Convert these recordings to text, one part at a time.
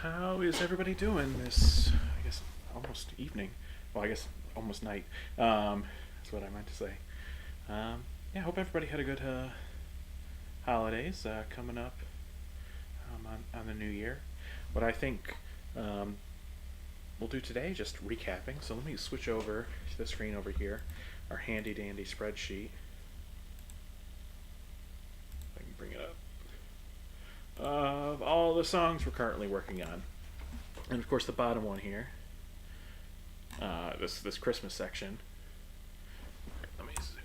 How is everybody doing this, I guess, almost evening? Well, I guess almost night. That's what I meant to say. Yeah, hope everybody had a good holidays coming up on the new year. What I think we'll do today, just recapping. So let me switch over to the screen over here, our handy dandy spreadsheet. If I can bring it up. Of all the songs we're currently working on. And of course the bottom one here, this Christmas section. Let me zoom.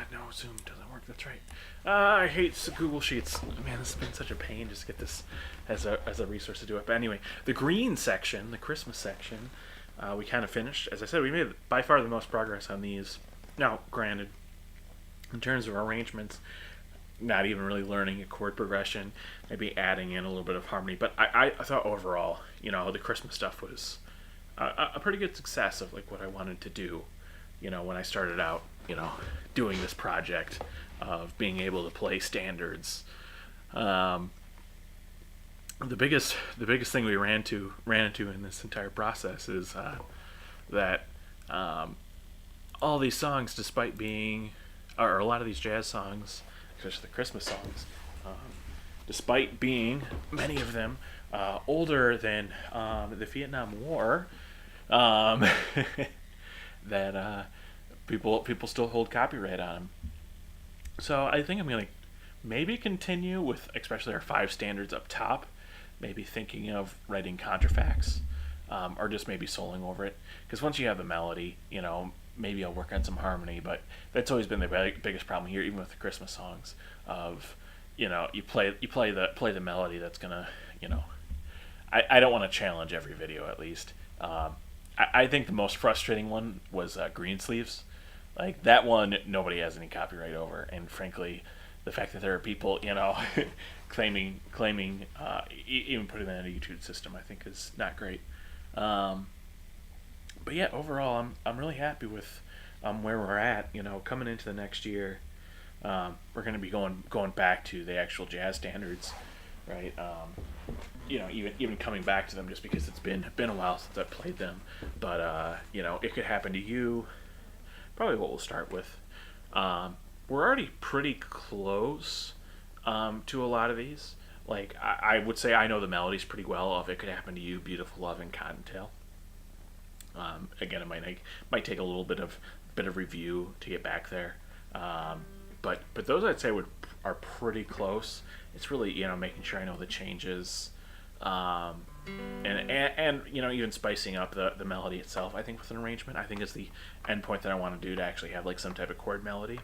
No, Zoom doesn't work. That's right. I hate Google Sheets. Man, this has been such a pain just to get this as a resource to do it. But anyway, the green section, the Christmas section, we kind of finished. As I said, we made by far the most progress on these. Now, granted, in terms of arrangements, not even really learning a chord progression, maybe adding in a little bit of harmony. But I thought overall, the Christmas stuff was a pretty good success of like what I wanted to do, when I started out, doing this project of being able to play standards. The biggest thing we ran into in this entire process is that all these songs, despite being, or a lot of these jazz songs, especially the Christmas songs, despite being many of them older than the Vietnam War, that people still hold copyright on them. So I think I'm gonna maybe continue with especially our 5 standards up top. Maybe thinking of writing contrafacts, or just maybe soloing over it. Because once you have the melody, maybe I'll work on some harmony, but that's always been the biggest problem here, even with the Christmas songs. Of, you play the melody that's gonna, I don't want to challenge every video at least. I think the most frustrating one was Greensleeves. Like that one, nobody has any copyright over, and frankly, the fact that there are people, claiming, even putting that in a YouTube system, I think is not great. But yeah, overall, I'm really happy with where we're at. Coming into the next year, we're going to be going back to the actual jazz standards, right? Even coming back to them just because it's been a while since I've played them. But it could happen to you. Probably what we'll start with. We're already pretty close to a lot of these. Like I would say I know the melodies pretty well of It Could Happen to You, Beautiful Love, and Cottontail. Again, it might take a little bit of review to get back there, but those I'd say are pretty close. It's really making sure I know the changes, and even spicing up the melody itself. I think with an arrangement, I think is the end point that I want to do to actually have like some type of chord melody.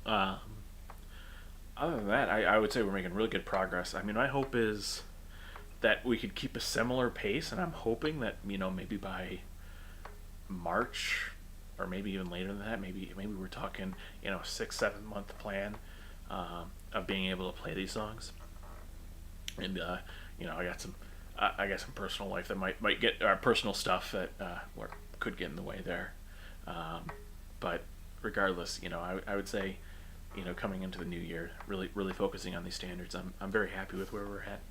Other than that, I would say we're making really good progress. I mean, my hope is that we could keep a similar pace, and I'm hoping that maybe by March, or maybe even later than that, maybe we're talking 6-7 month plan of being able to play these songs. And I got some personal life that might get personal stuff that could get in the way there. But regardless, I would say coming into the new year, really focusing on these standards. I'm very happy with where we're at.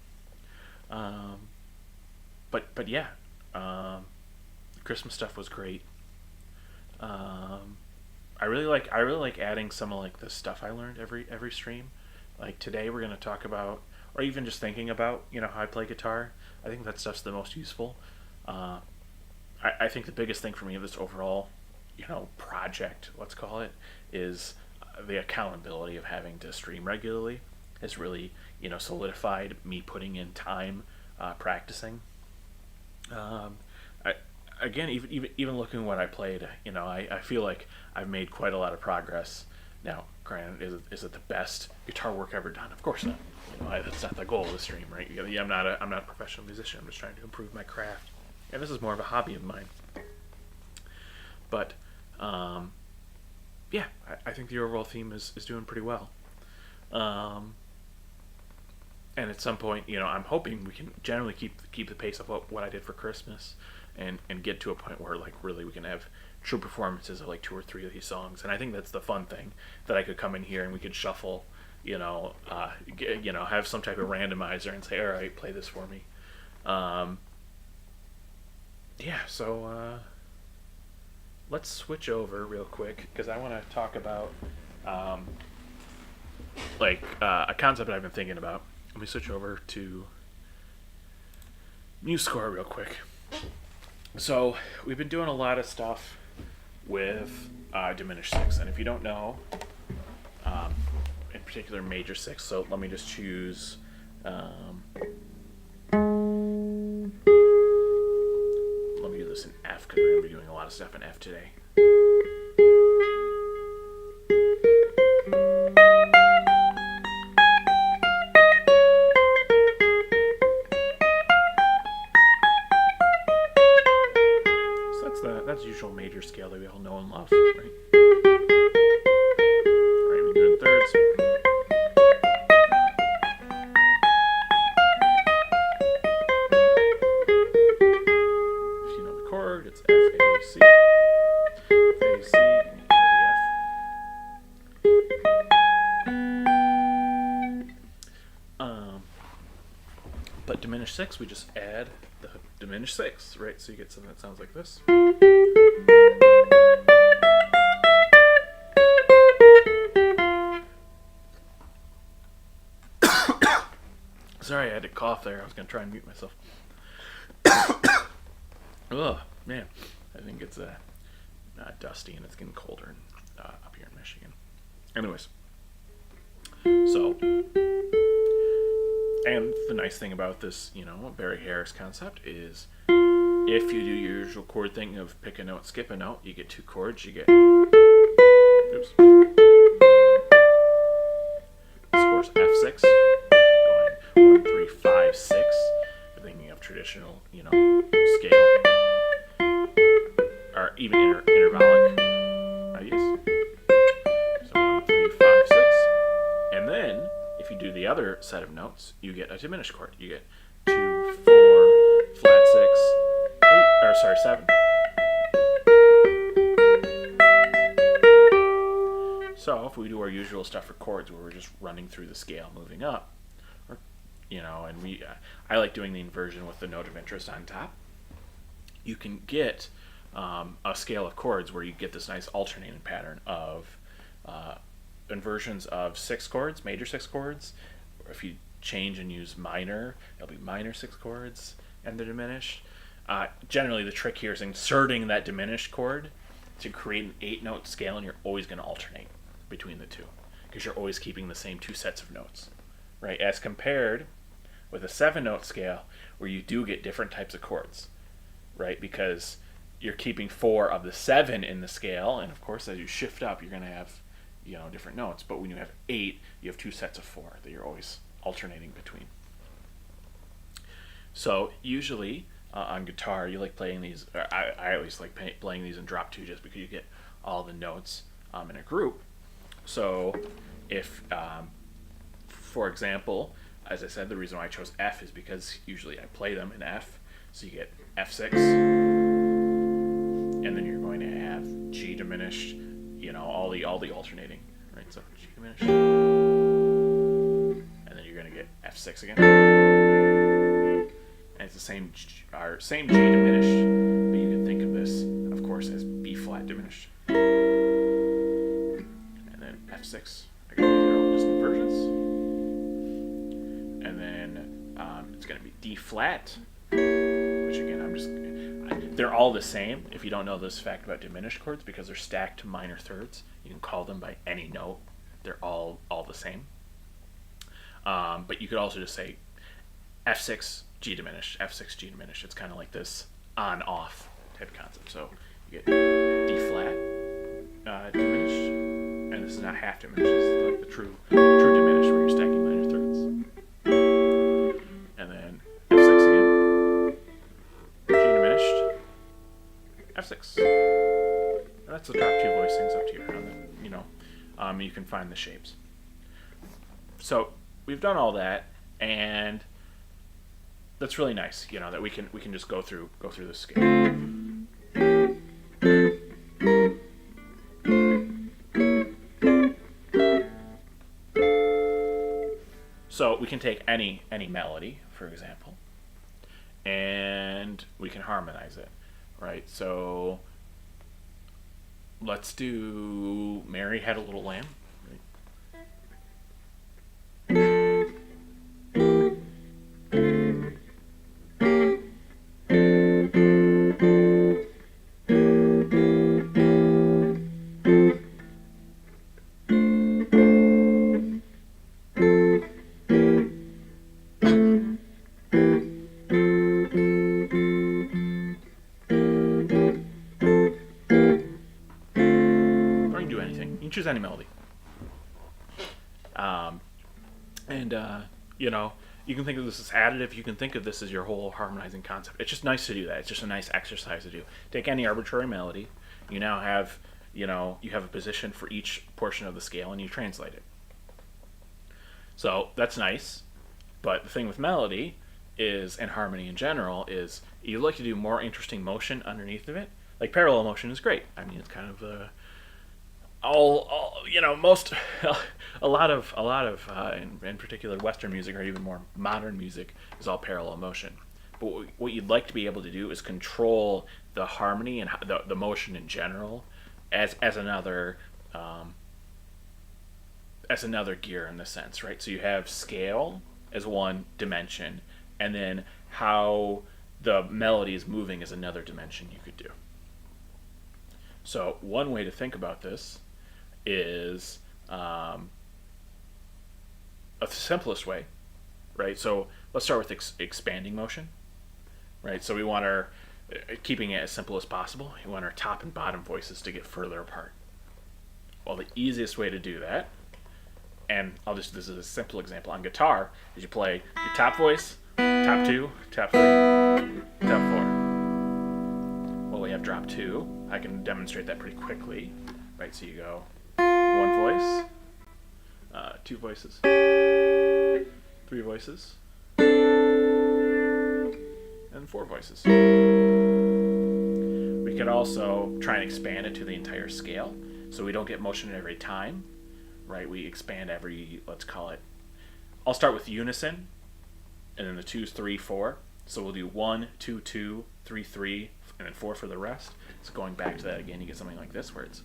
But yeah, Christmas stuff was great. I really like adding some of like the stuff I learned every stream. Like today we're gonna talk about, or even just thinking about how I play guitar. I think that stuff's the most useful. I think the biggest thing for me of this overall project, let's call it, is the accountability of having to stream regularly has really solidified me putting in time practicing. Even looking at what I played, I feel like I've made quite a lot of progress. Now, granted, is it the best guitar work ever done? Of course not. That's not the goal of the stream, right? I'm not a professional musician. I'm just trying to improve my craft, and this is more of a hobby of mine. But yeah, I think the overall theme is doing pretty well. And at some point, I'm hoping we can generally keep the pace of what I did for Christmas, and get to a point where like really we can have true performances of like 2 or 3 of these songs. And I think that's the fun thing, that I could come in here and we could shuffle, have some type of randomizer and say, all right, play this for me. Um, yeah, so let's switch over real quick because I want to talk about um, a concept that I've been thinking about. Let me switch over to MuseScore real quick. So we've been doing a lot of stuff with diminished six, and if you don't know, in particular major six. So let me just choose. Let me do this in F because we're going to be doing a lot of stuff in F today. So that's the usual major scale that we all know and love, right? Right, we do it in thirds. If you know the chord, it's F, A, C. F, A, C, and you go to the F. But diminished six, we just add the diminished six, right? So you get something that sounds like this. Sorry, I had to cough there. I was going to try and mute myself. Oh, man. I think it's dusty and it's getting colder up here in Michigan. Anyways. So, and the nice thing about this, Barry Harris concept is if you do your usual chord thing of pick a note, skip a note, you get two chords. You get, oops. This course F6. 1, 3, 5, 6. We're thinking of traditional, scale, or even intervallic ideas. So 1, 3, 5, 6, and then if you do the other set of notes, you get a diminished chord. You get 2, 4, flat 6, 7. So if we do our usual stuff for chords, where we're just running through the scale, moving up. And I like doing the inversion with the note of interest on top. You can get a scale of chords where you get this nice alternating pattern of inversions of six chords, major six chords. Or if you change and use minor, it'll be minor six chords and the diminished. Generally, the trick here is inserting that diminished chord to create an 8-note scale, and you're always going to alternate between the two because you're always keeping the same two sets of notes, right? As compared with a 7-note scale where you do get different types of chords, right? Because you're keeping 4 of the 7 in the scale, and of course as you shift up you're going to have different notes, but when you have 8 you have 2 sets of 4 that you're always alternating between. So usually on guitar you like playing these, I always like playing these in drop 2 just because you get all the notes in a group. So if for example, as I said, the reason why I chose F is because usually I play them in F. So you get F6, and then you're going to have G diminished, all the alternating, right? So G diminished, and then you're going to get F6 again, and it's the same G diminished, but you can think of this, of course, as B flat diminished, and then F6. Again, these are all just inversions. And then it's going to be D flat, which again, they're all the same. If you don't know this fact about diminished chords, because they're stacked to minor thirds, you can call them by any note. They're all the same. But you could also just say F6, G diminished, F6, G diminished. It's kind of like this on-off type of concept. So you get D flat diminished, and this is not half diminished. This is like the true diminished where you're stacking minor thirds. And then F6 again, G diminished, F6. And that's the drop 2 voicings up here. And then, you can find the shapes. So we've done all that, and that's really nice. That we can just go through the scale. So we can take any melody, for example, and we can harmonize it, right? So let's do Mary Had a Little Lamb. Choose any melody. And you can think of this as additive. You can think of this as your whole harmonizing concept. It's just nice to do that. It's just a nice exercise to do. Take any arbitrary melody. You now have, you have a position for each portion of the scale, and you translate it. So that's nice. But the thing with melody is, and harmony in general, is you like to do more interesting motion underneath of it. Like parallel motion is great. I mean, it's kind of a lot of in particular Western music, or even more modern music, is all parallel motion. But what you'd like to be able to do is control the harmony and the motion in general as another gear in the sense, right? So you have scale as one dimension, and then how the melody is moving is another dimension you could do. So one way to think about this is the simplest way, right? So let's start with expanding motion, right? So we want our, keeping it as simple as possible, we want our top and bottom voices to get further apart. Well, the easiest way to do that, and this is a simple example on guitar, is you play your top voice, top 2, top 3, top 4. Well, we have drop 2. I can demonstrate that pretty quickly, right? So you go 1 voice, 2 voices, 3 voices, and 4 voices. We could also try and expand it to the entire scale, so we don't get motion every time, right? We expand every, let's call it, I'll start with unison, and then the 2s, 3, 4. So we'll do 1, 2, 2, 3, 3, and then 4 for the rest. So going back to that again, you get something like this, where it's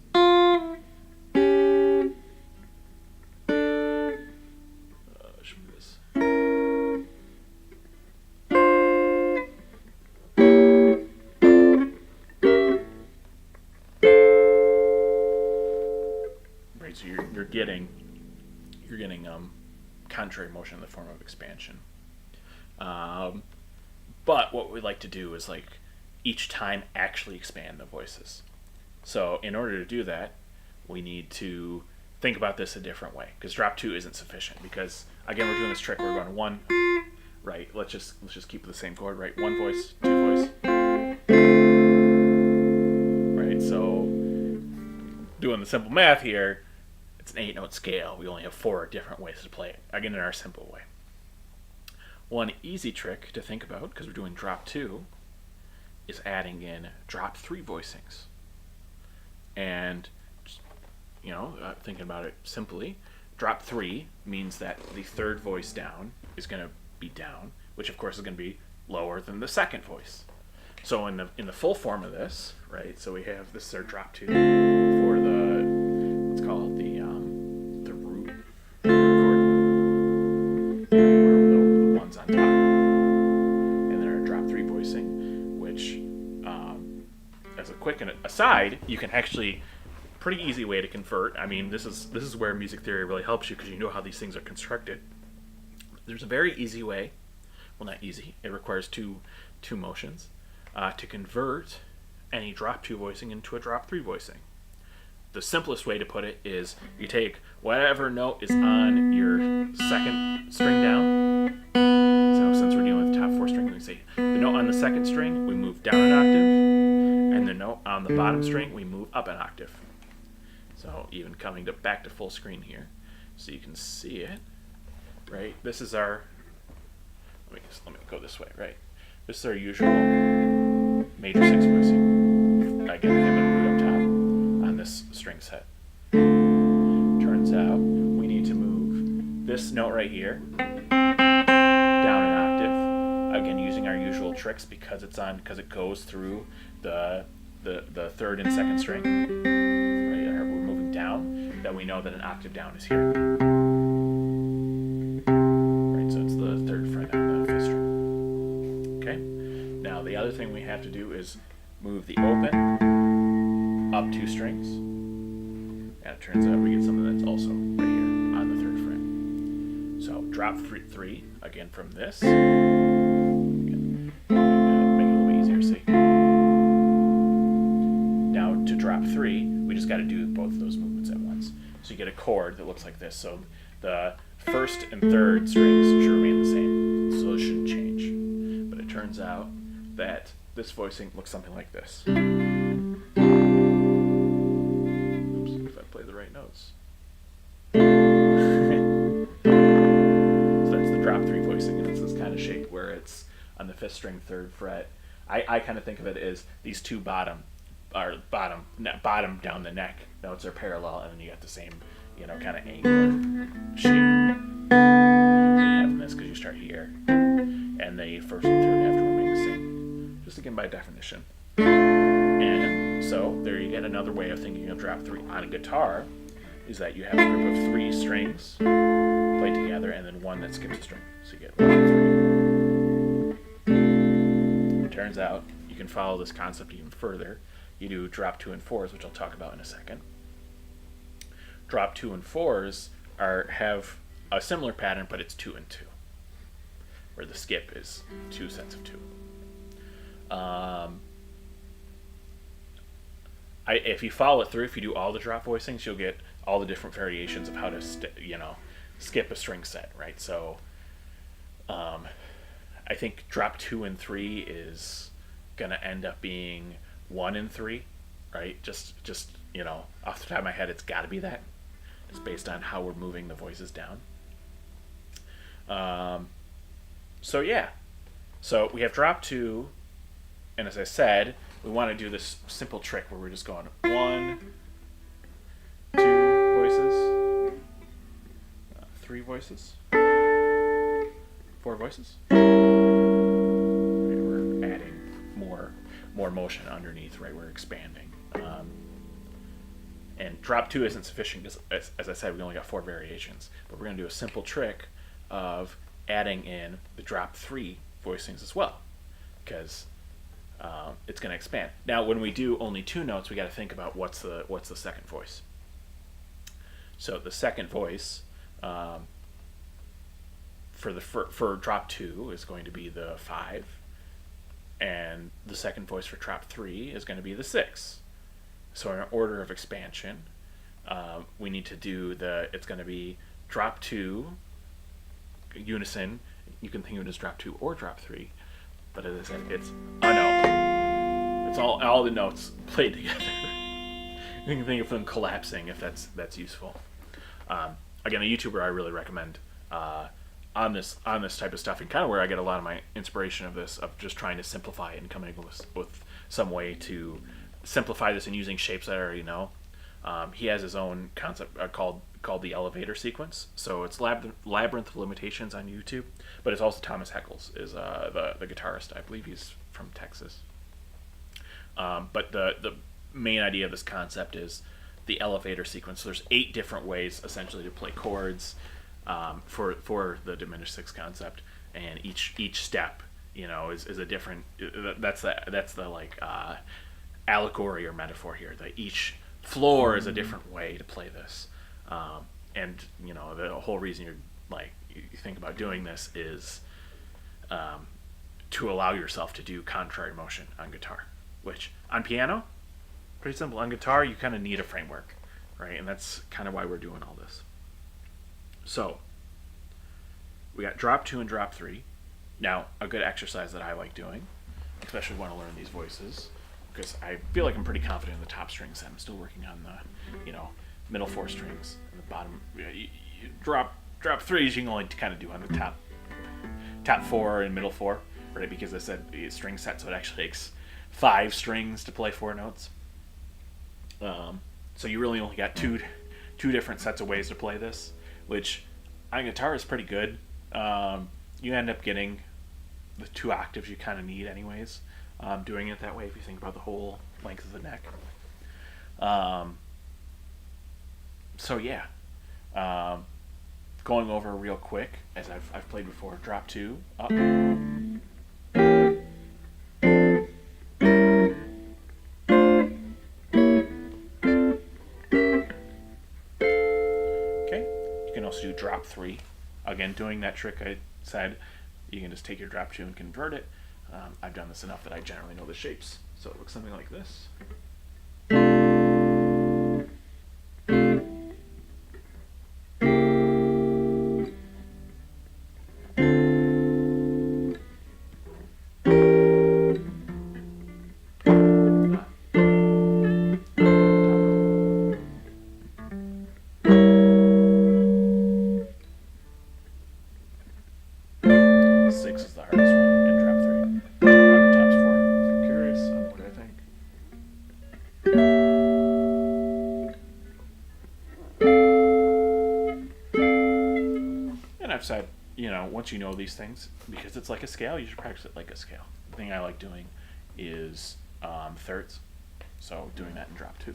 so you're getting contrary motion in the form of expansion. But what we like to do is each time actually expand the voices. So in order to do that, we need to think about this a different way, because drop 2 isn't sufficient, because again we're doing this trick, we're going 1, right? Let's just keep the same chord, right? 1 voice, 2 voice, right? So doing the simple math here, it's an 8-note scale. We only have 4 different ways to play it, again in our simple way. One easy trick to think about, because we're doing drop 2, is adding in drop 3 voicings. And thinking about it simply, drop 3 means that the third voice down is going to be down, which of course is going to be lower than the second voice. So in the full form of this, right? So we have this is our drop 2 for the, let's call it the root chord, where the one's on top, and then our drop 3 voicing, which as a quick aside, you can actually, pretty easy way to convert. I mean, this is where music theory really helps you, because you know how these things are constructed. There's a very easy way, well, not easy, it requires two motions, to convert any drop 2 voicing into a drop 3 voicing. The simplest way to put it is you take whatever note is on your second string down. So since we're dealing with the top 4 string, we can say the note on the second string, we move down an octave, and the note on the bottom string, we move up an octave. So even coming back to full screen here, so you can see it, right? This is our, let me go this way, right? This is our usual major 6 voicing. Again, him and root up top on this string set. Turns out we need to move this note right here down an octave. again, using our usual tricks because it goes through the third and second string. Right, we're moving down. That we know that an octave down is here. Right, so it's the third fret on the fifth string. Okay. Now the other thing we have to do is move the open up 2 strings, and it turns out we get something that's also right here on the third fret. So drop 3 again from this. Again, make it a little bit easier to see. Now to drop 3, we just got to do both of those movements at once. So you get a chord that looks like this. So the first and third strings should remain the same, so those shouldn't change. But it turns out that this voicing looks something like this. Oops, if I play the right notes. So that's the drop 3 voicing, and it's this kind of shape where it's on the 5th string, 3rd fret. I kind of think of it as these two bottom down the neck notes are parallel, and then you got the same, kind of angular shape that you have in this, because you start here, and the first and third have to remain the same, just again by definition. And so there you get another way of thinking of drop 3 on a guitar, is that you have a group of 3 strings played together, and then one that skips a string. So you get 1 and 3. It turns out you can follow this concept even further. You do drop 2 and 4s, which I'll talk about in a second. Drop 2 and 4s have a similar pattern, but it's 2 and 2, where the skip is 2 sets of 2. If you follow it through, if you do all the drop voicings, you'll get all the different variations of how to skip a string set, right? So I think drop 2 and 3 is gonna end up being 1 and 3, right? Just off the top of my head, it's got to be that. It's based on how we're moving the voices down. So yeah, so we have drop 2, and as I said, we want to do this simple trick where we're just going 1, 2 voices, 3 voices, 4 voices. We're adding more motion underneath, right? We're expanding. And drop 2 isn't sufficient because, as I said, we only got 4 variations. But we're going to do a simple trick of adding in the drop 3 voicings as well, because it's going to expand. Now, when we do only 2 notes, we got to think about what's the second voice. So the second voice for drop 2 is going to be the 5. And the second voice for drop 3 is going to be the 6. So in order of expansion, we need to do it's going to be drop 2, unison. You can think of it as drop 2 or drop 3, but as I said, it's a note. It's all the notes played together. You can think of them collapsing if that's useful. Again, a YouTuber I really recommend on this type of stuff, and kind of where I get a lot of my inspiration of just trying to simplify it and coming up with some way to simplify this and using shapes that I already know. He has his own concept called the elevator sequence. So it's Labyrinth of Limitations on YouTube, but it's also Thomas Heckles is the guitarist. I believe he's from Texas. But the main idea of this concept is the elevator sequence. So there's 8 different ways essentially to play chords for the diminished sixth concept, and each step is a different. That's the like allegory or metaphor here. That each floor is a different way to play this, and the whole reason you think about doing this is to allow yourself to do contrary motion on guitar, which on piano, pretty simple. On guitar, you kind of need a framework, right? And that's kind of why we're doing all this. So we got drop 2 and drop 3. Now, a good exercise that I like doing, especially when I learn these voices, because I feel like I'm pretty confident in the top strings, and I'm still working on the middle 4 strings and the bottom. You drop 3s you can only kind of do on the top 4 and middle 4, right? Because I said the string set, so it actually takes 5 strings to play 4 notes. So you really only got two different sets of ways to play this, which on guitar is pretty good. You end up getting the 2 octaves you kind of need anyways. Doing it that way, if you think about the whole length of the neck. So yeah, going over real quick as I've played before. Drop 2, up. Okay, you can also do drop 3. Again, doing that trick I said, you can just take your drop 2 and convert it. I've done this enough that I generally know the shapes. So it looks something like this. Six is the hardest one, and drop 3. Times 4. If you're curious on what I think. And I've said, once you know these things, because it's like a scale, you should practice it like a scale. The thing I like doing is thirds. So doing that in drop 2.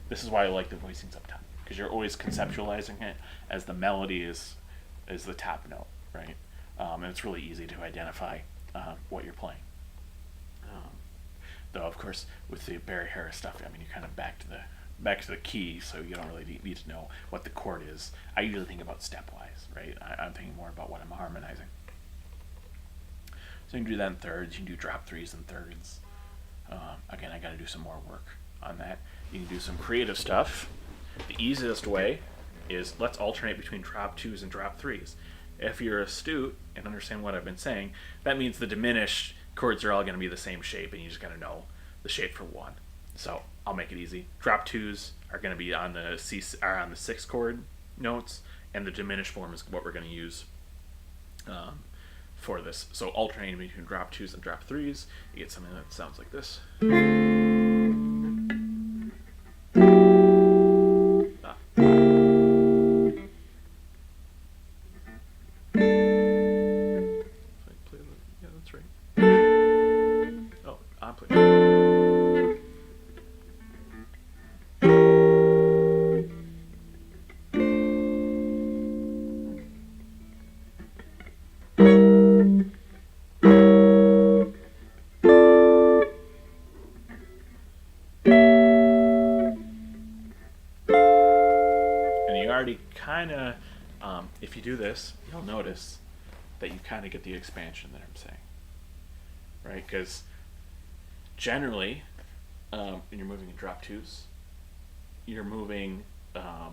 This is why I like the voicings up top, because you're always conceptualizing it as the melody is the top note, right? And it's really easy to identify what you're playing. Though of course with the Barry Harris stuff, I mean, you're kind of back to the key, so you don't really need to know what the chord is. I usually think about stepwise, right? I'm thinking more about what I'm harmonizing. So you can do that in thirds. You can do drop 3s in thirds. Again, I got to do some more work on that. You can do some creative stuff. The easiest way is let's alternate between drop 2s and drop 3s. If you're astute and understand what I've been saying, that means the diminished chords are all going to be the same shape, and you just got to know the shape for one. So I'll make it easy. Drop 2s are going to be on the on the 6 chord notes, and the diminished form is what we're going to use for this. So alternating between drop 2s and drop 3s, you get something that sounds like this. If you do this, you'll notice that you kind of get the expansion that I'm saying, right? Because generally, when you're moving in drop 2s, you're moving. How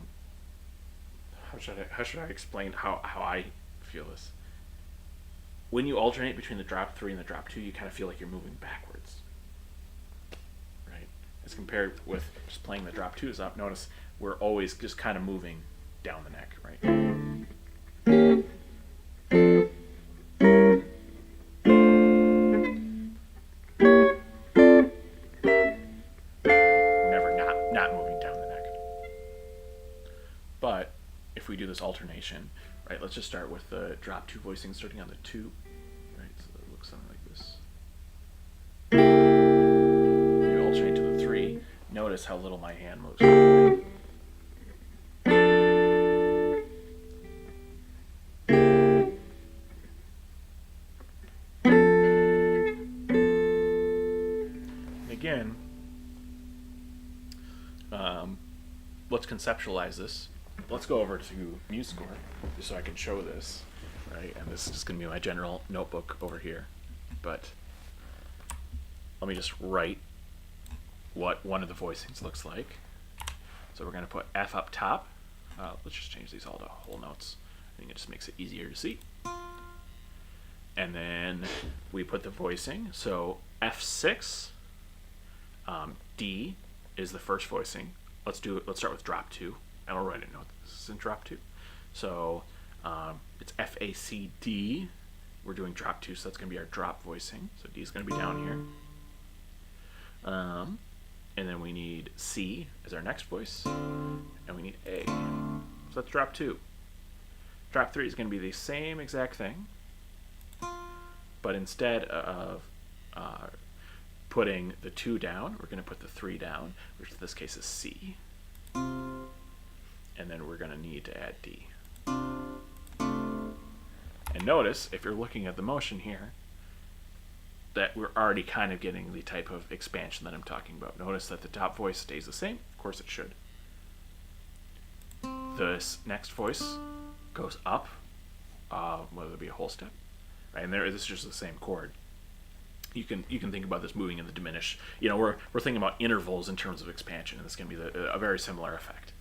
should I explain how I feel this? When you alternate between the drop 3 and the drop 2, you kind of feel like you're moving backwards, right? As compared with just playing the drop 2s up. Notice we're always just kind of moving down the neck, right? Not moving down the neck. But if we do this alternation, right, let's just start with the drop 2 voicing starting on the 2, right? So it looks something like this. When you alternate to the 3, notice how little my hand moves. Again, let's conceptualize this. Let's go over to MuseScore just so I can show this, right? And this is just going to be my general notebook over here. But let me just write what one of the voicings looks like. So we're going to put F up top. Let's just change these all to whole notes. I think it just makes it easier to see. And then we put the voicing. So F6, D is the first voicing. Let's start with drop 2, and we'll write a note. This is in drop 2. So it's F, A, C, D. We're doing drop 2, so that's going to be our drop voicing. So D is going to be down here. And then we need C as our next voice, and we need A. So that's drop 2. Drop 3 is going to be the same exact thing, but instead of putting the 2 down, we're going to put the 3 down, which in this case is C. And then we're going to need to add D. And notice, if you're looking at the motion here, that we're already kind of getting the type of expansion that I'm talking about. Notice that the top voice stays the same. Of course it should. This next voice goes up, whether it be a whole step, right? And this is just the same chord. You can think about this moving in the diminished. You know, we're thinking about intervals in terms of expansion, and this can be a very similar effect.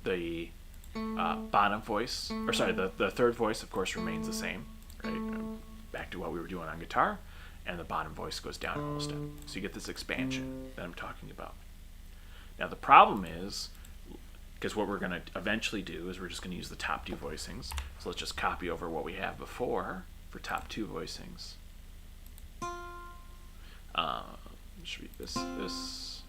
The bottom voice, or sorry, the third voice, of course, remains the same, right? Back to what we were doing on guitar, and the bottom voice goes down a whole step. So you get this expansion that I'm talking about. Now the problem is, because what we're going to eventually do is we're just going to use the top 2 voicings. So let's just copy over what we have before for top 2 voicings. Should be this.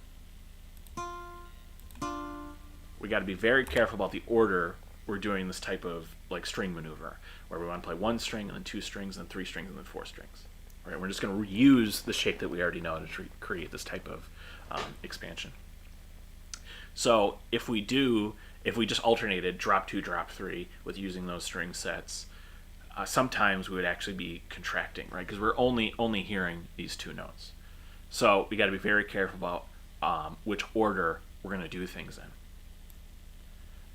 We got to be very careful about the order we're doing this type of like string maneuver, where we want to play 1 string and then 2 strings and then 3 strings and then 4 strings. All right, we're just going to reuse the shape that we already know to create this type of expansion. So if we just alternated drop 2, drop 3 with using those string sets, sometimes we would actually be contracting, right? Because we're only hearing these 2 notes. So we got to be very careful about which order we're going to do things in.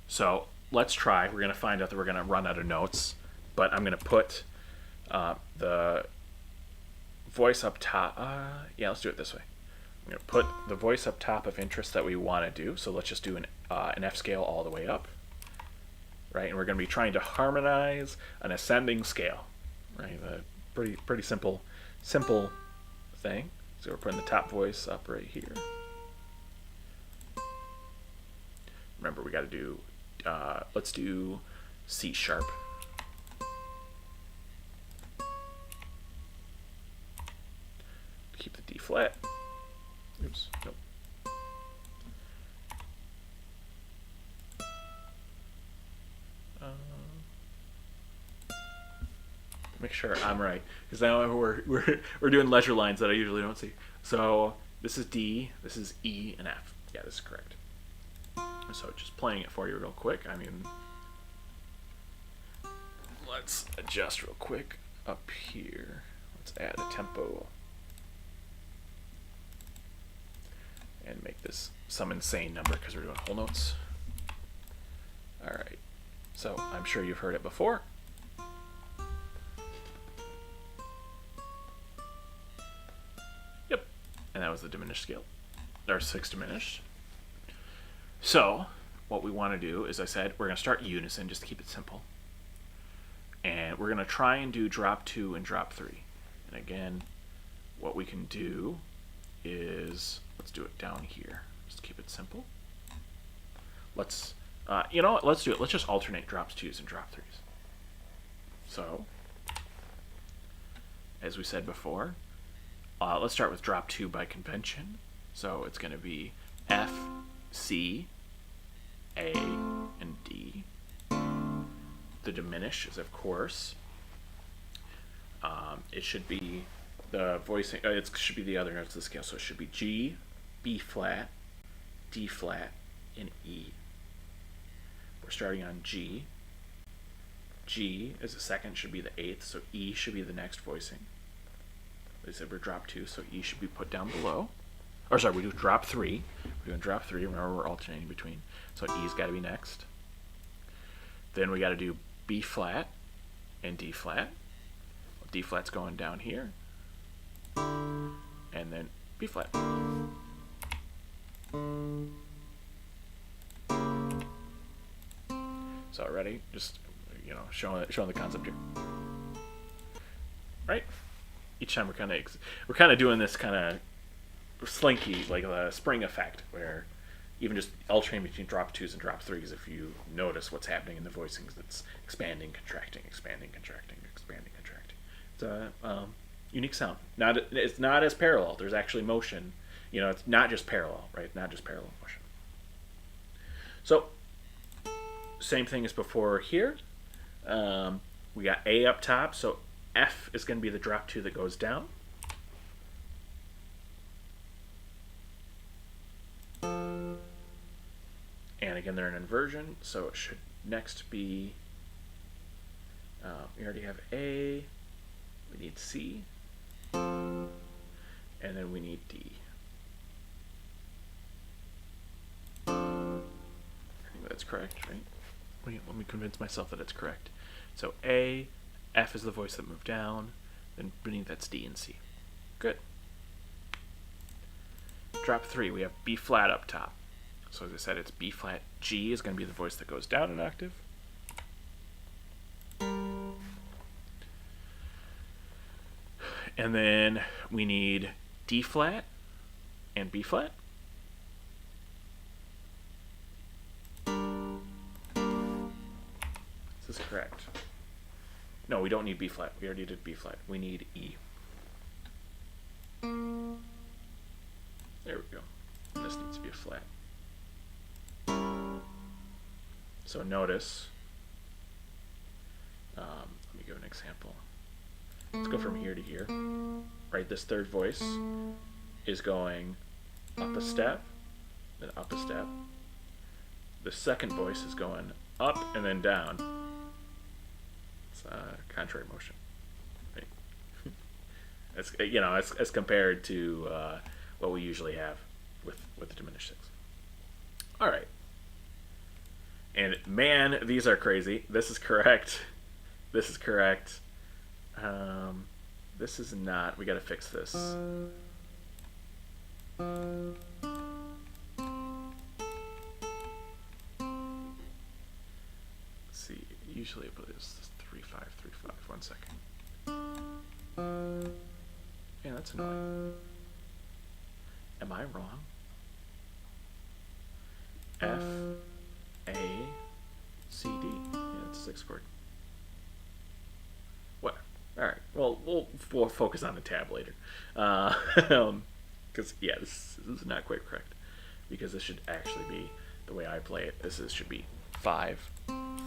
So let's try. We're going to find out that we're going to run out of notes, but I'm going to put the voice up top. Yeah, let's do it this way. I'm going to put the voice up top of interest that we want to do. So let's just do an F scale all the way up, right? And we're going to be trying to harmonize an ascending scale, right? A pretty simple thing. So we're putting the top voice up right here. Remember, we got to do. Let's do C sharp. Keep the D flat. Oops. Nope. Make sure I'm right, because now we're doing leisure lines that I usually don't see. So this is D, this is E, and F. Yeah, this is correct. So just playing it for you real quick. I mean, let's adjust real quick up here. Let's add a tempo and make this some insane number because we're doing whole notes. All right. So I'm sure you've heard it before. Yep. And that was the diminished scale, or 6 diminished. So what we want to do, as I said, we're going to start unison just to keep it simple. And we're going to try and do drop 2 and drop 3. And again, what we can do is, let's do it down here, just to keep it simple. Let's, you know what, let's do it. Let's just alternate drops 2s and drop 3s. So, as we said before, let's start with drop 2 by convention. So it's going to be F, C, A, and D. The diminish is, of course, it should be the voicing, it should be the other notes of the scale, so it should be G, B flat, D flat, and E. We're starting on G. G is the second, should be the 8th, so E should be the next voicing. They said we're drop 2, so E should be put down below. Or sorry, we do drop 3. We're doing drop 3. Remember, we're alternating between. So E's got to be next. Then we got to do B flat and D flat. D flat's going down here. And then B flat. So ready? Just, you know, showing the concept here. Right? each time we're kind of doing this kind of slinky, like a spring effect, where even just alternating between drop twos and drop threes, if you notice what's happening in the voicings, it's expanding, contracting, expanding, contracting, expanding, contracting. It's a unique sound. It's not as parallel. There's actually motion. It's not just parallel, right? Not just parallel motion. So, same thing as before here. We got A up top, so F is going to be the drop two that goes down. And again, they're an inversion, so it should next be, we already have A, we need C, and then we need D. I think that's correct, right? Let me convince myself that it's correct. So A, F is the voice that moved down, then beneath that's D and C. Good. Drop three, we have B flat up top. So as I said, it's B flat. G is going to be the voice that goes down an octave. And then we need D flat and B flat. This is correct. No, we don't need B flat. We already did B flat. We need E. There we go. And this needs to be a flat. So notice, let me give an example. Let's go from here to here. Right, this third voice is going up a step, then up a step. The second voice is going up and then down. It's contrary motion. Right? as compared to what we usually have with the diminished six. All right. And man, these are crazy. This is correct. This is correct. This is not. We got to fix this. Let's see. Usually it is 3 5 3 5. 1 second. Yeah, that's annoying. Am I wrong? F A C D. Yeah, it's a 6 chord. What? All right. Well, we'll focus on the tab later, because yeah, this is not quite correct. Because this should actually be the way I play it. Should be 5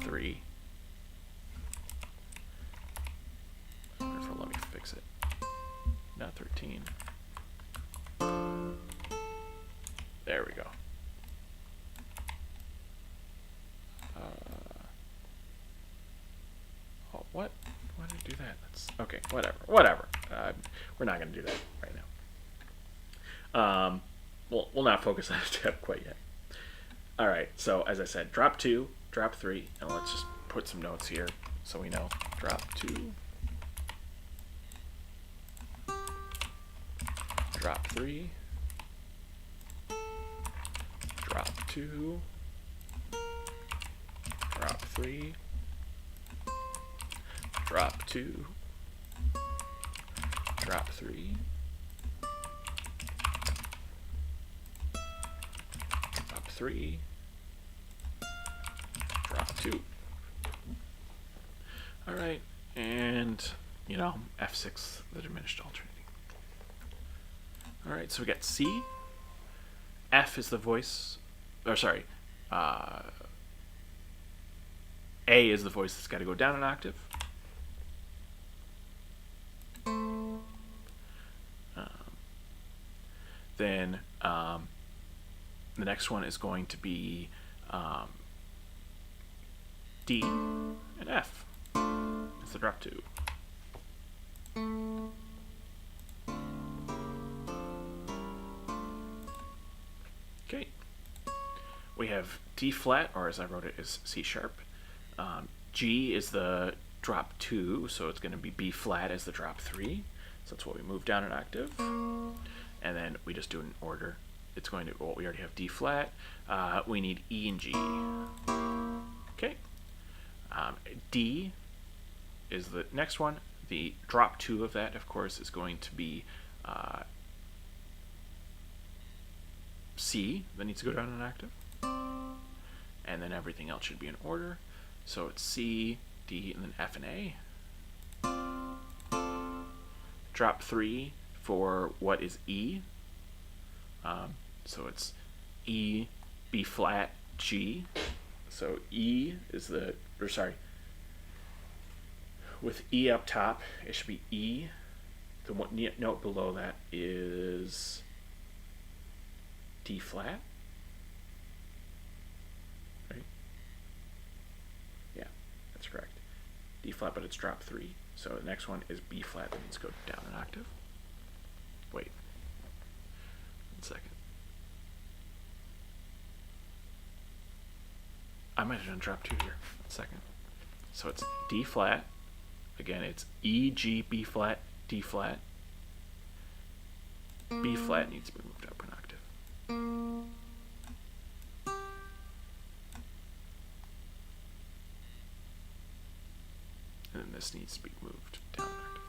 3. Let me fix it. Not 13. There we go. Oh, what? Why did I do that? That's okay. Whatever. We're not going to do that right now. We'll not focus on a tab quite yet. All right. So as I said, drop 2, drop 3, and let's just put some notes here so we know. Drop 2, drop 3, drop 2, drop 3, drop 2, drop 3, drop 3, drop 2. All right, and F6, the diminished alternating. All right, so we got C. F is the voice, or sorry, A is the voice that's got to go down an octave. Then the next one is going to be D and F. It's the drop 2. Okay. We have D flat, or as I wrote it, is C sharp. G is the drop 2, so it's going to be B flat as the drop 3. So that's what we move down an octave. And then we just do it in order. It's going to, well, we already have D flat. We need E and G. Okay. D is the next one. the drop 2 of that, of course, is going to be C, that needs to go down an octave. And then everything else should be in order. So it's C, D, and then F and A. Drop 3 for what is E. So it's E, B flat, G. So E is the, or sorry, with E up top, it should be E. The one note below that is D flat. Right? Yeah, that's correct. D flat, but it's drop 3. So the next one is B flat, that needs to go down an octave. Wait. 1 second. I might have done drop 2 here. 1 second. So it's D flat. Again, it's E, G, B flat, D flat. B flat needs to be moved up an octave. And then this needs to be moved down an octave.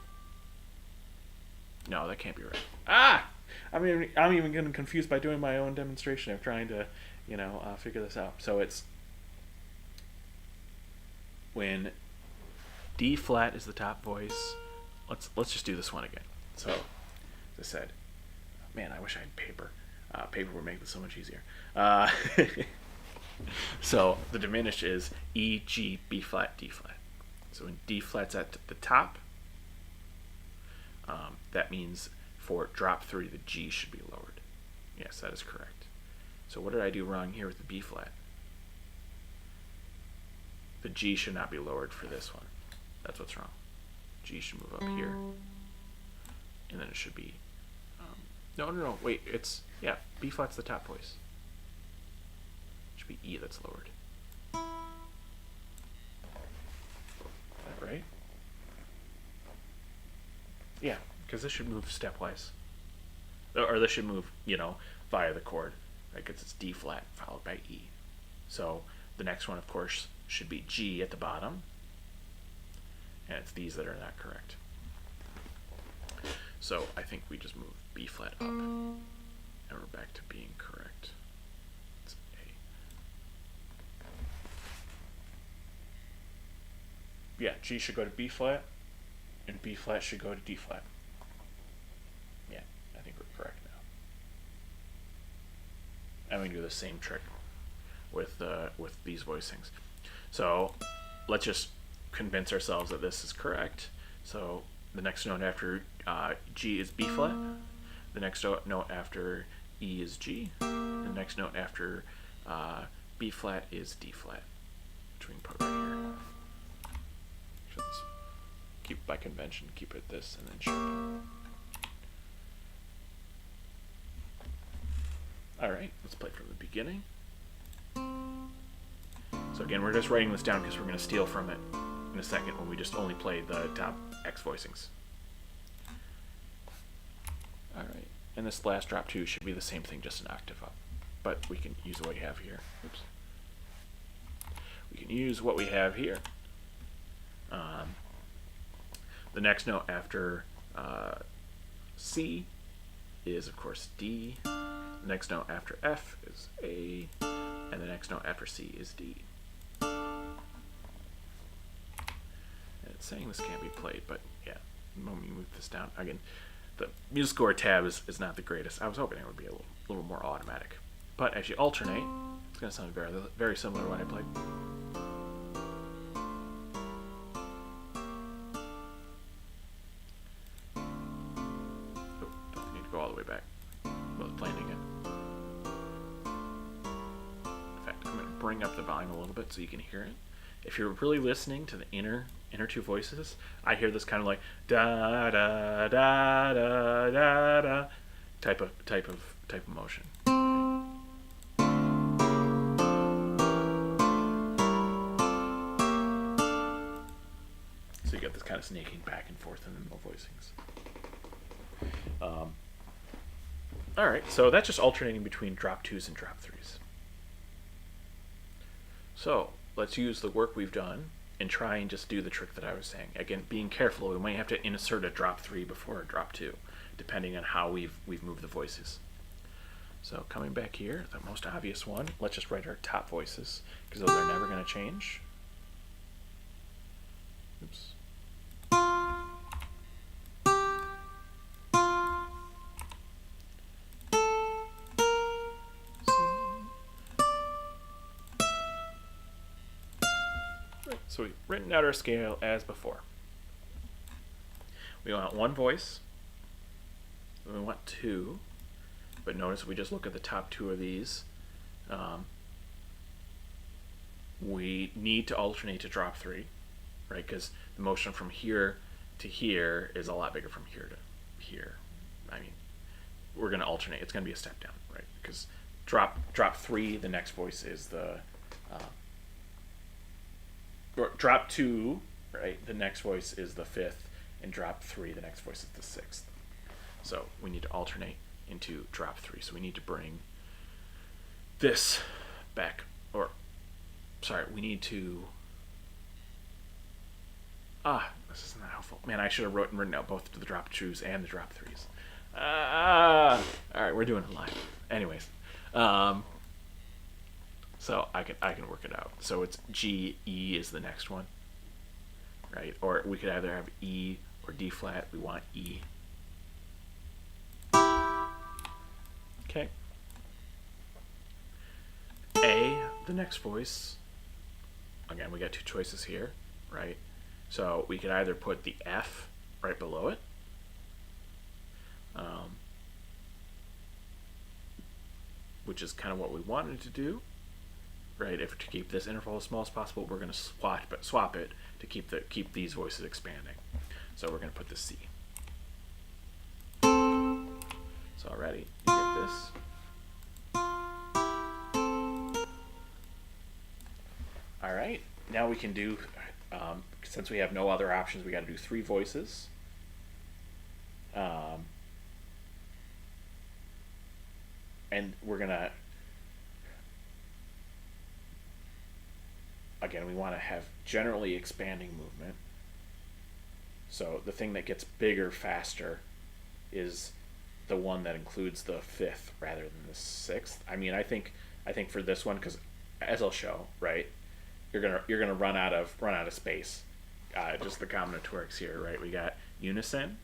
No, that can't be right. Ah! I'm even getting confused by doing my own demonstration of trying to, figure this out. So it's when D flat is the top voice. Let's just do this one again. So, as I said, man, I wish I had paper. Paper would make this so much easier. So the diminished is E, G, B flat, D flat. So when D flat's at the top, that means for drop 3, the G should be lowered. Yes, that is correct. So what did I do wrong here with the B flat? The G should not be lowered for this one. That's what's wrong. G should move up here. And then it should be... No, wait, it's... Yeah, B flat's the top voice. It should be E that's lowered. Is that right? Yeah, because this should move stepwise. Or this should move, via the chord. Right, because it's D flat followed by E. So the next one, of course, should be G at the bottom. And it's these that are not correct. So I think we just move B flat up. And we're back to being correct. It's A. Yeah, G should go to B flat. And B flat should go to D flat. Yeah, I think we're correct now. I'm going to do the same trick with these voicings. So let's just convince ourselves that this is correct. So the next note after G is B flat. The next note after E is G. The next note after B flat is D flat, which we can put right here. So let's keep by convention, keep it this, and then sharpen. All right, let's play from the beginning. So again, we're just writing this down because we're going to steal from it in a second when we just only play the top X voicings. All right, and this last drop 2 should be the same thing, just an octave up. But we can use what we have here. Oops. We can use what we have here. The next note after C is, of course, D. The next note after F is A. And the next note after C is D. And it's saying this can't be played, but yeah, let me move this down. Again, the music score tab is not the greatest. I was hoping it would be a little more automatic. But as you alternate, it's going to sound very, very similar to what I played. Oh, don't need to go all the way back. Well, it's playing again. In fact, I'm going to bring up the volume a little bit so you can hear it. If you're really listening to the inner 2 voices, I hear this kind of like da da da da da da type of motion. So you get this kind of snaking back and forth in the middle voicings. All right, so that's just alternating between drop 2s and drop 3s. So let's use the work we've done and try and just do the trick that I was saying. Again, being careful, we might have to insert a drop 3 before a drop 2, depending on how we've moved the voices. So coming back here, the most obvious one, let's just write our top voices, because those are never going to change. Oops. So we've written out our scale as before. We want one voice, we want 2, but notice if we just look at the top 2 of these, we need to alternate to drop 3, right? Because the motion from here to here is a lot bigger from here to here. I mean, we're going to alternate. It's going to be a step down, right? Because drop 3, the next voice is the or drop 2, right? The next voice is the 5th, and drop 3, the next voice is the 6th. So we need to alternate into drop 3. So we need to bring this back, or sorry, we need to. This isn't that helpful. Man, I should have written out both the drop 2s and the drop 3s. All right, we're doing it live. Anyways, so I can work it out. So it's G, E is the next one, right? Or we could either have E or D flat. We want E. Okay. A, the next voice. Again, we got 2 choices here, right? So we could either put the F right below it, which is kind of what we wanted to do, right? If to keep this interval as small as possible, we're going to swap it to keep these voices expanding. So we're going to put the C. So already you get this. All right, now we can do, since we have no other options, we got to do 3 voices. And we're gonna, again, we want to have generally expanding movement. So the thing that gets bigger faster is the one that includes the 5th rather than the 6th. I mean, I think for this one, because as I'll show, right, you're gonna run out of space. Just the combinatorics here, right? We got unison,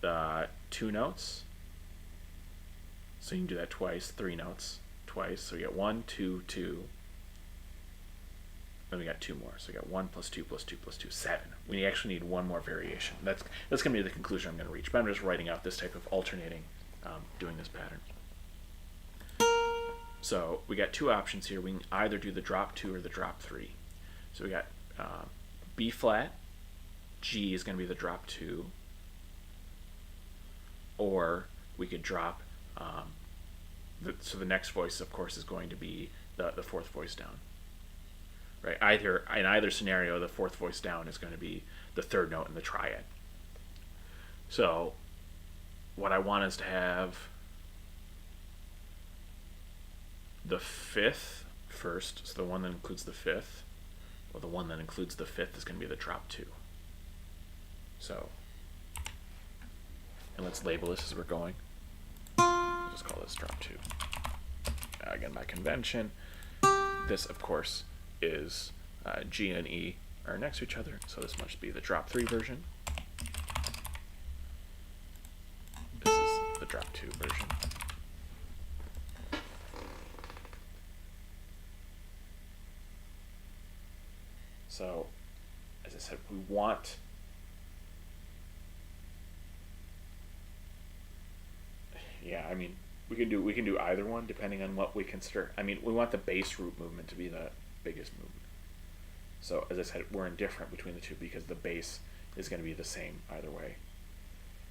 the 2 notes. So you can do that twice, 3 notes twice. So we get 1, 2, 2. Then we got 2 more. So we got 1 plus 2 plus 2 plus 2, 7. We actually need 1 more variation. That's going to be the conclusion I'm going to reach. But I'm just writing out this type of alternating, doing this pattern. So we got 2 options here. We can either do the drop 2 or the drop 3. So we got B flat, G is going to be the drop 2, or we could drop. So the next voice, of course, is going to be the 4th voice down. Right. In either scenario, the 4th voice down is going to be the 3rd note in the triad. So what I want is to have the 5th first, so the one that includes the 5th, or the one that includes the 5th is going to be the drop 2. So, and let's label this as we're going. We'll just call this drop 2. Again, by convention, this, of course, is G and E are next to each other, so this must be the drop 3 version. This is the drop 2 version. So, as I said, we want I mean, we can do either one depending on what we consider. I mean, we want the bass root movement to be the biggest movement. So, as I said, we're indifferent between the two because the bass is going to be the same either way.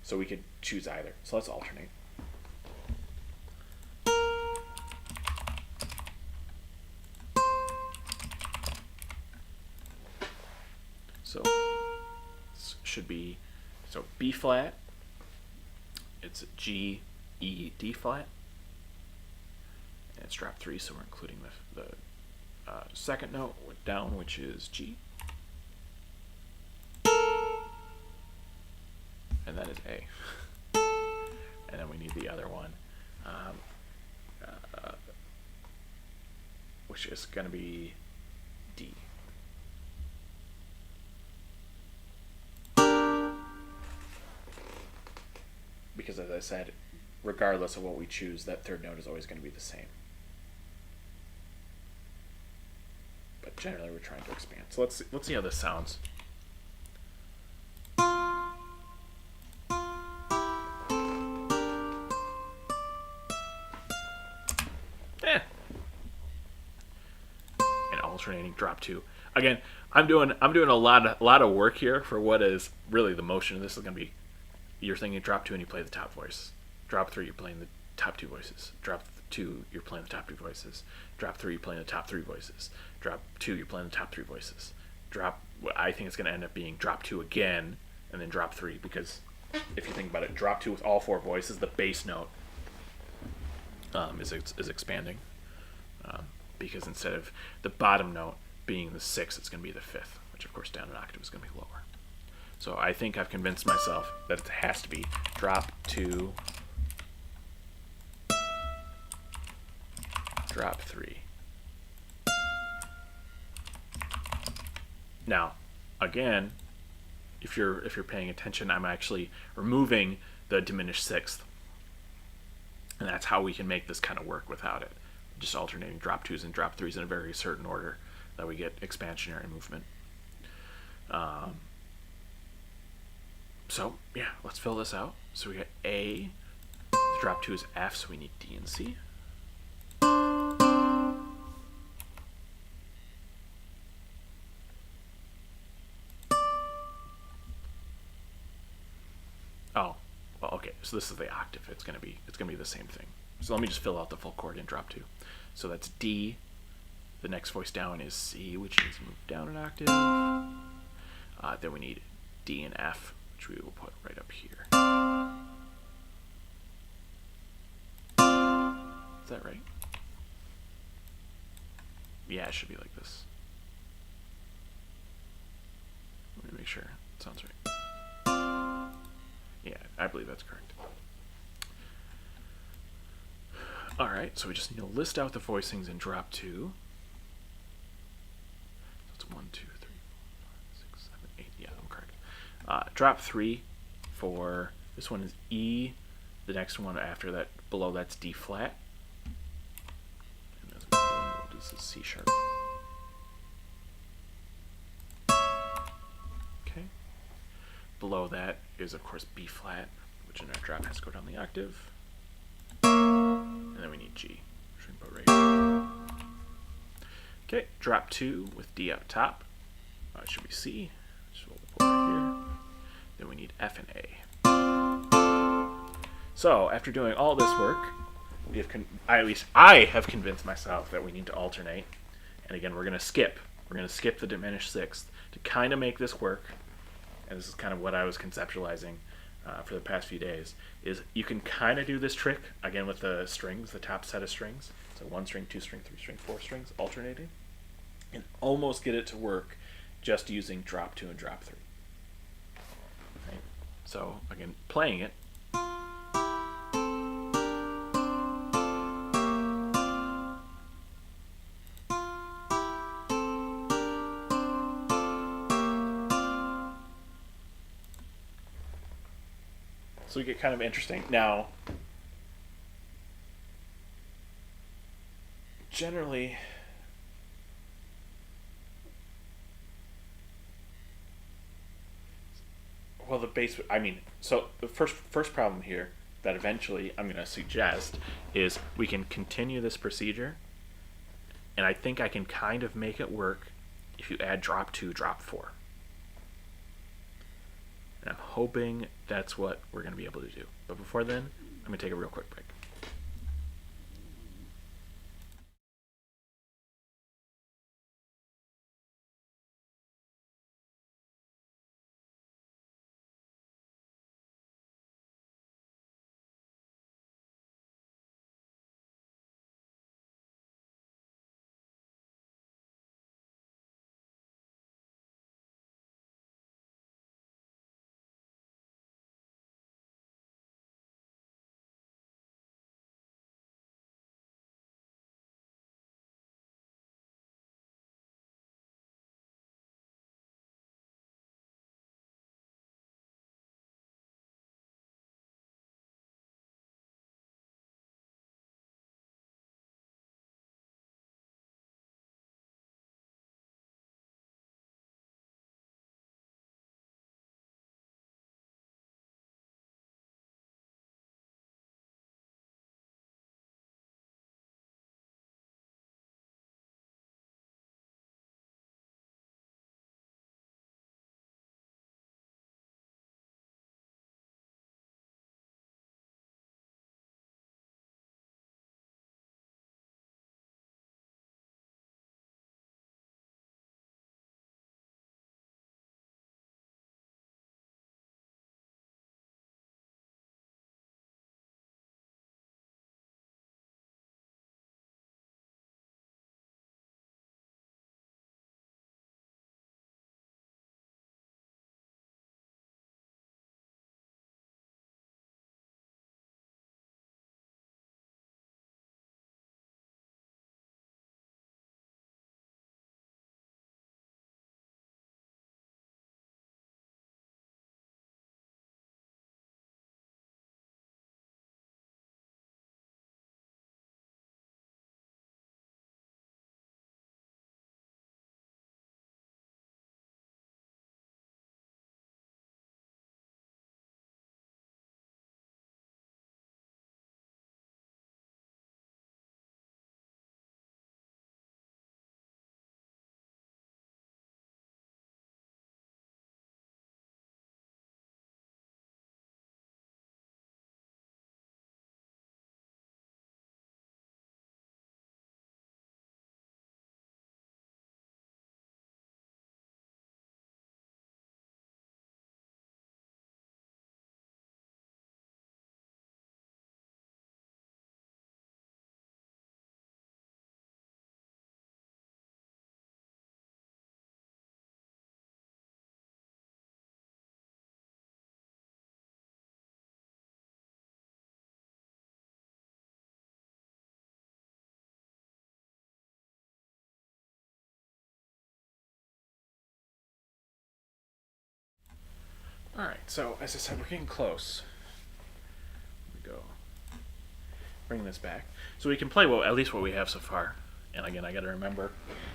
So we could choose either. So let's alternate. So this should be, so B flat, it's G, E, D flat, and it's drop 3, so we're including the second note went down, which is G. And that is A. And then we need the other one, which is going to be D. Because as I said, regardless of what we choose, that third note is always going to be the same. But generally we're trying to expand. So let's see how this sounds. And alternating drop 2. Again, I'm doing a lot of work here for what is really the motion. This is going to be, you're thinking drop 2 and you play the top voice. Drop 3, you're playing the top 2 voices. Drop 2, you're playing the top 2 voices. Drop 3, you're playing the top 3 voices. Drop 2, you're playing the top 3 voices. I think it's going to end up being drop 2 again, and then drop 3, because if you think about it, drop 2 with all 4 voices, the bass note is expanding, because instead of the bottom note being the 6th, it's going to be the 5th, which of course down an octave is going to be lower. So I think I've convinced myself that it has to be drop 2, drop 3. Now, again, if you're paying attention, I'm actually removing the diminished 6th. And that's how we can make this kind of work without it. Just alternating drop 2s and drop 3s in a very certain order that we get expansionary movement. So, yeah, let's fill this out. So we got A, the drop 2 is F, so we need D and C. Oh, well, okay, so this is the octave. It's gonna be the same thing. So let me just fill out the full chord in drop 2. So that's D. The next voice down is C, which needs to move down an octave. Then we need D and F, which we will put right up here. Is that right? Yeah, it should be like this. Let me make sure it sounds right. Yeah, I believe that's correct. All right, so we just need to list out the voicings in drop 2. That's 1, 2, 3, 4, 5, 6, 7, 8. Yeah, I'm correct. Drop 3 for this one is E. The next one after that, below that's D flat. And this is C sharp. Okay. Below that is of course B flat, which in our drop has to go down the octave. And then we need G, which we can put right here. Okay, drop 2 with D up top. It should be C, which we'll put right here. Then we need F and A. So after doing all this work, we have at least I have convinced myself that we need to alternate. And again, we're going to skip. We're going to skip the diminished 6th to kind of make this work. And this is kind of what I was conceptualizing for the past few days, is you can kind of do this trick, again with the strings, the top set of strings. So 1 string, 2 string, 3 string, 4 strings, alternating. And almost get it to work just using drop 2 and drop 3. Right? So again, playing it. So we get kind of interesting. Now, generally, well, the bass, I mean, so the first problem here that eventually I'm going to suggest is we can continue this procedure, and I think I can kind of make it work if you add drop 2, drop 4. And I'm hoping that's what we're going to be able to do. But before then, I'm going to take a real quick break. All right, so as I said, we're getting close. Here we go. Bring this back. So we can play at least what we have so far. And again, I got to remember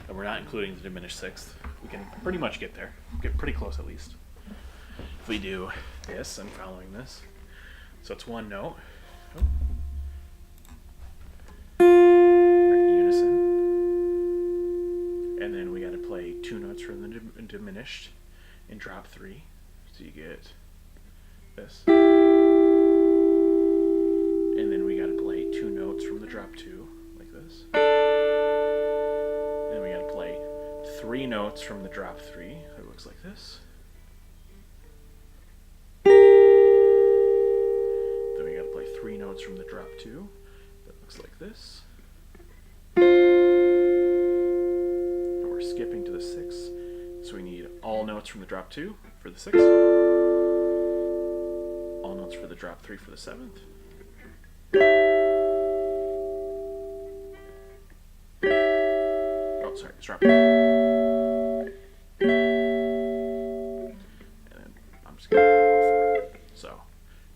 that we're not including the diminished sixth. We can pretty much get there. Get pretty close at least. If we do this, I'm following this. So it's one note. Oh. Unison. And then we got to play two notes from the diminished in drop 3. So you get this. And then we got to play two notes from the drop 2, like this. And then we got to play 3 notes from the drop 3. It looks like this. Then we got to play 3 notes from the drop 2. That looks like this. And we're skipping to the 6. So we need all notes from the drop 2 for the 6th. All notes for the drop 3 for the 7th. Oh, sorry, it's drop. And then I'm just going to go for it. So,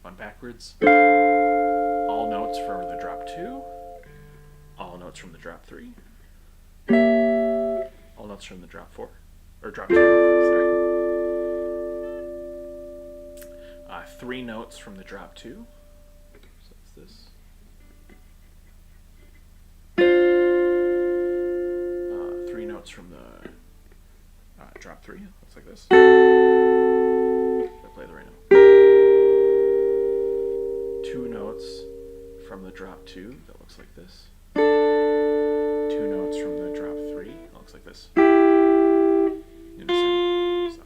one backwards. All notes from the drop 2. All notes from the drop 3. All notes from the drop 4. Or drop 2, sorry. 3 notes from the drop 2. So that's this. 3 notes from the drop 3. Looks like this. If I play the right note. 2 notes from the drop 2. That looks like this. 2 notes from the drop 3. That looks like this. Unison. So.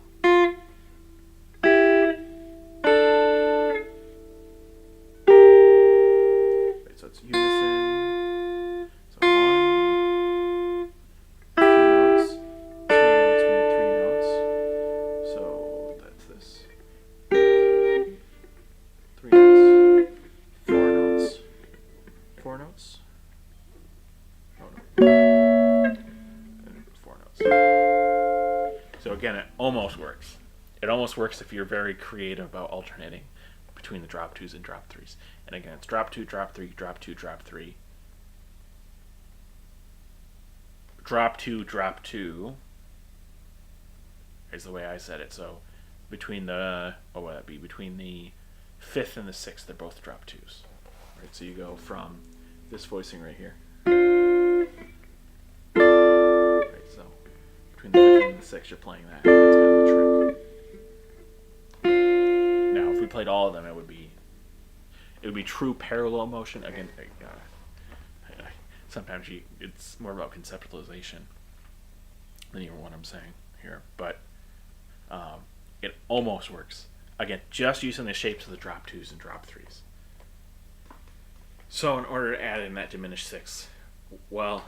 Right, so it's unison. So 1, 2 notes, 2 notes, we need 3 notes. So that's this. 3 notes. 4 notes. 4 notes. Oh no. And 4 notes. So again, it almost works. It almost works if you're very creative about alternating between the drop 2s and drop 3s. And again, it's drop 2, drop 3, drop 2, drop 3. Drop 2, drop 2 is the way I said it. So between the, what would that be? Between the 5th and the 6th, they're both drop 2s. Right, so you go from this voicing right here. Right, so between the 5th and the 6th, you're playing that. That's kind of the trick. Now, if we played all of them, it would be true parallel motion. Again, sometimes it's more about conceptualization than even what I'm saying here, but it almost works. Again, just using the shapes of the drop 2s and drop 3s. So in order to add in that diminished 6, well,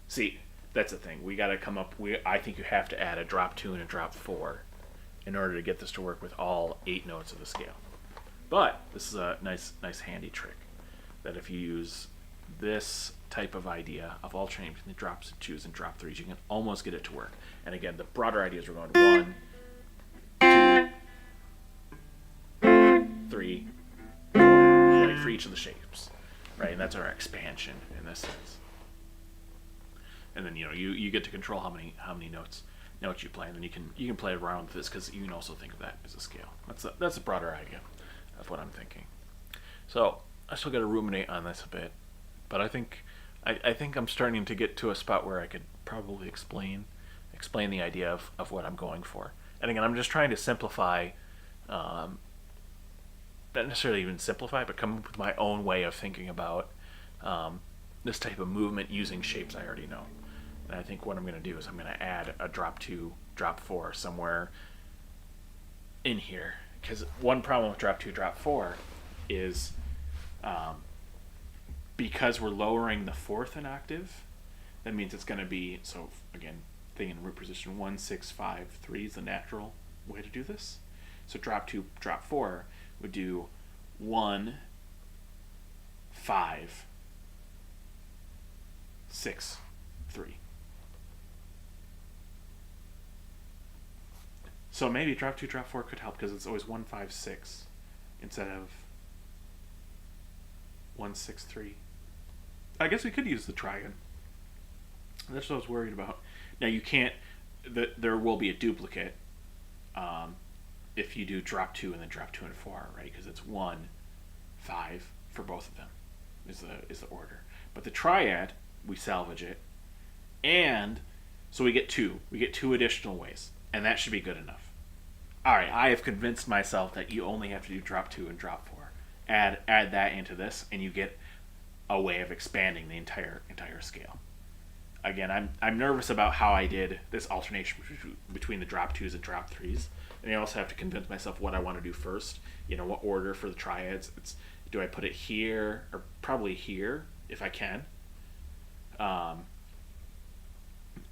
see, that's the thing. We got to come up. I think you have to add a drop 2 and a drop 4 in order to get this to work with all 8 notes of the scale. But this is a nice handy trick that if you use this type of idea of alternating between the drops, 2s, and drop 3s, you can almost get it to work. And again, the broader ideas we're going 1, 2, 3, 4, right, for each of the shapes, right? And that's our expansion in this sense. And then you get to control how many notes you play, and then you can play around with this because you can also think of that as a scale. That's a broader idea of what I'm thinking. So I still got to ruminate on this a bit, but I think I'm starting to get to a spot where I could probably explain the idea of what I'm going for. And again, I'm just trying to simplify, not necessarily even simplify, but come up with my own way of thinking about this type of movement using shapes I already know. And I think what I'm going to do is I'm going to add a drop 2, drop 4 somewhere in here. Because one problem with drop 2, drop 4 is because we're lowering the 4th an octave, that means it's going to be, so again, thing in root position 1, 6, 5, 3 is the natural way to do this. So drop 2, drop 4 would do 1, 5, 6, 3. So maybe drop 2, drop 4 could help because it's always 1, 5, 6 instead of 1, 6, 3. I guess we could use the triad. That's what I was worried about. Now you can't. There will be a duplicate if you do drop 2 and then drop 2 and 4, right? Because it's 1, 5 for both of them is the order. But the triad, we salvage it, and so we get 2. We get 2 additional ways, and that should be good enough. All right, I have convinced myself that you only have to do drop 2 and drop 4. Add that into this, and you get a way of expanding the entire scale. Again, I'm nervous about how I did this alternation between the drop 2s and drop 3s, and I also have to convince myself what I want to do first. What order for the triads. Do I put it here or probably here if I can,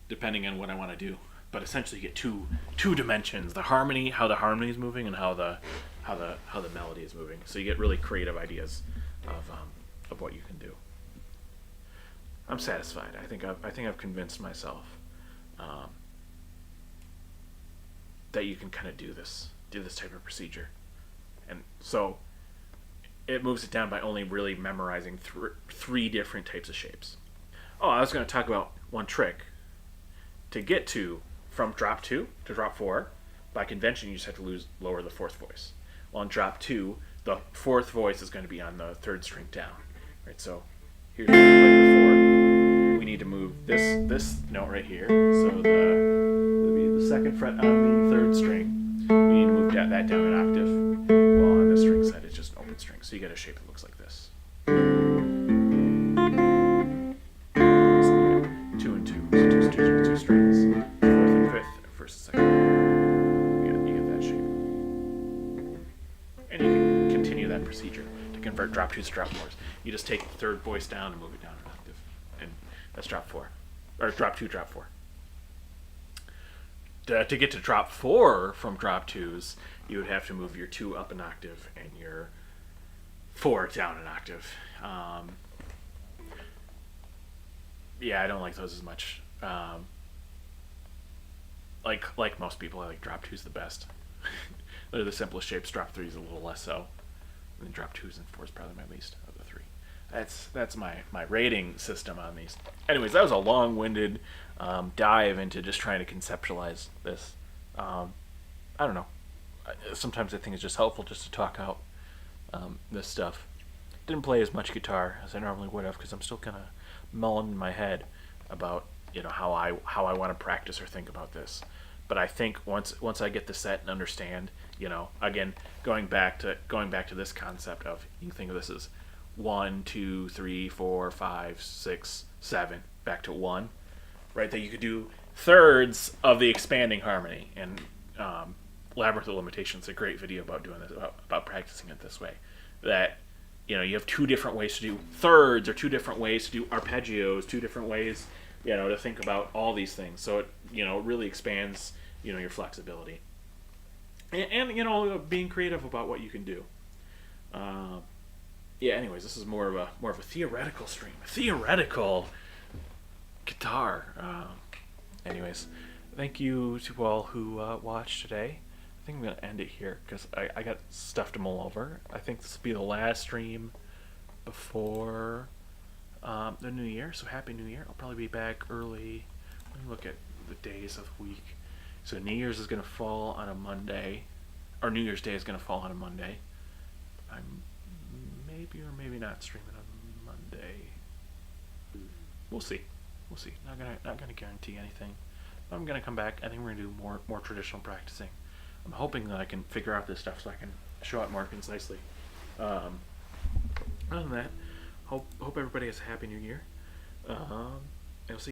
depending on what I want to do. But essentially, you get two dimensions: the harmony, how the harmony is moving, and how the melody is moving. So you get really creative ideas of what you can do. I'm satisfied. I think I've convinced myself that you can kind of do this type of procedure, and so it moves it down by only really memorizing three different types of shapes. Oh, I was going to talk about one trick to get to from drop 2 to drop 4. By convention, you just have to lower the 4th voice. Well, on drop 2, the 4th voice is going to be on the 3rd string down. Right. So here's what we played before. We need to move this note right here. So it'll be the 2nd fret on the 3rd string. We need to move that down an octave. Well, on the string side, it's just an open string. So you get a shape that looks like this. 2 and 2. So two strings. 4th and 5th, 1st and 2nd. You get that shape. And you can continue that procedure to convert drop 2s to drop 4s. You just take the 3rd voice down and move it down an octave. And that's drop 4. Or drop 2, drop 4. To get to drop 4 from drop 2s, you would have to move your 2 up an octave and your 4 down an octave. Yeah, I don't like those as much. Like most people, I like drop 2s the best. They're the simplest shapes. Drop 3 is a little less so. And then drop 2s and 4s probably my least of the 3. That's my rating system on these. Anyways, that was a long-winded dive into just trying to conceptualize this. I don't know. Sometimes I think it's just helpful just to talk out this stuff. Didn't play as much guitar as I normally would have because I'm still kind of mulling in my head about how I want to practice or think about this. But I think once I get the set and understand, again going back to this concept of, you can think of this as 1, 2, 3, 4, 5, 6, 7, back to 1, right? That you could do thirds of the expanding harmony. And Labyrinth of Limitations is a great video about doing this, about practicing it this way. That you have 2 different ways to do thirds, or 2 different ways to do arpeggios, 2 different ways, to think about all these things. So it, really expands, your flexibility. And being creative about what you can do. Yeah. Anyways, this is more of a theoretical stream, a theoretical guitar. Anyways, thank you to all who watched today. I think I'm gonna end it here because I got stuff to mull over. I think this will be the last stream before the new year. So happy New Year! I'll probably be back early. Let me look at the days of the week. So New Year's is gonna fall on a Monday, or New Year's Day is gonna fall on a Monday. I'm maybe or maybe not streaming on Monday. We'll see. Not gonna guarantee anything. But I'm gonna come back. I think we're gonna do more traditional practicing. I'm hoping that I can figure out this stuff so I can show it more concisely. Other than that, hope everybody has a happy New Year.